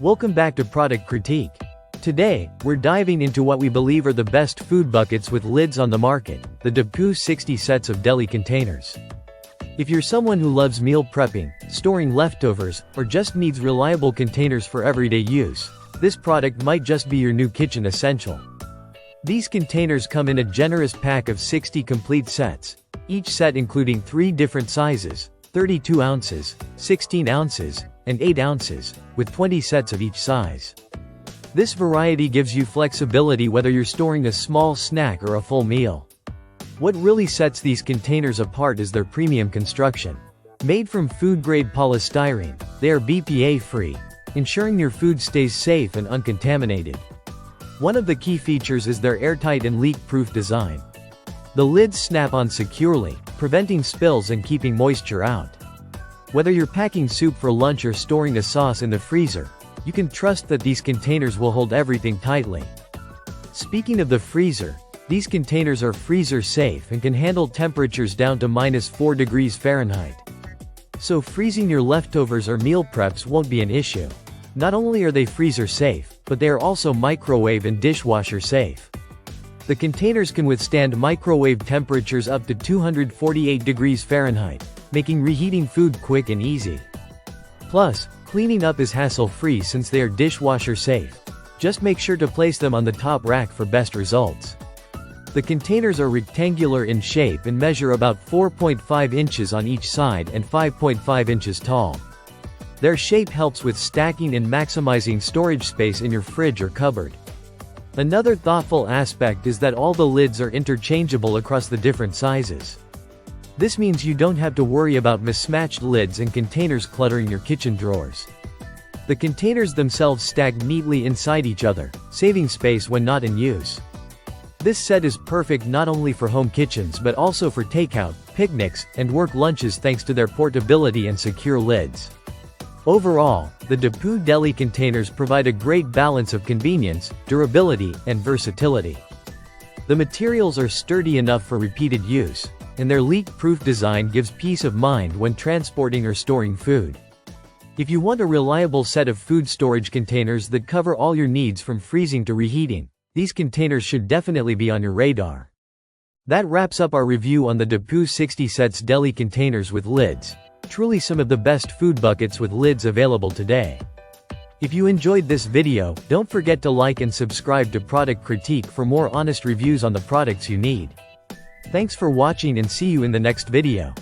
Welcome back to Product Critique. Today, we're diving into what we believe are the best food buckets with lids on the market, the Dipoo 60 sets of deli containers. If you're someone who loves meal prepping, storing leftovers, or just needs reliable containers for everyday use, this product might just be your new kitchen essential. These containers come in a generous pack of 60 complete sets, each set including 3 different sizes, 32 ounces, 16 ounces, and 8 ounces, with 20 sets of each size. This variety gives you flexibility whether you're storing a small snack or a full meal. What really sets these containers apart is their premium construction. Made from food-grade polystyrene, they are BPA-free, ensuring your food stays safe and uncontaminated. One of the key features is their airtight and leak-proof design. The lids snap on securely, preventing spills and keeping moisture out. Whether you're packing soup for lunch or storing a sauce in the freezer, you can trust that these containers will hold everything tightly. Speaking of the freezer, these containers are freezer-safe and can handle temperatures down to -4 degrees Fahrenheit. So freezing your leftovers or meal preps won't be an issue. Not only are they freezer-safe, but they are also microwave and dishwasher safe. The containers can withstand microwave temperatures up to 248 degrees Fahrenheit, making reheating food quick and easy. Plus, cleaning up is hassle-free since they are dishwasher safe. Just make sure to place them on the top rack for best results. The containers are rectangular in shape and measure about 4.5 inches on each side and 5.5 inches tall. Their shape helps with stacking and maximizing storage space in your fridge or cupboard. Another thoughtful aspect is that all the lids are interchangeable across the different sizes. This means you don't have to worry about mismatched lids and containers cluttering your kitchen drawers. The containers themselves stack neatly inside each other, saving space when not in use. This set is perfect not only for home kitchens but also for takeout, picnics, and work lunches thanks to their portability and secure lids. Overall, the Dipoo Deli containers provide a great balance of convenience, durability, and versatility. The materials are sturdy enough for repeated use, and their leak-proof design gives peace of mind when transporting or storing food. If you want a reliable set of food storage containers that cover all your needs from freezing to reheating, these containers should definitely be on your radar. That wraps up our review on the Dipoo 60 sets deli containers with lids. Truly some of the best food buckets with lids available today. If you enjoyed this video, don't forget to like and subscribe to Product Critique for more honest reviews on the products you need. Thanks for watching and see you in the next video.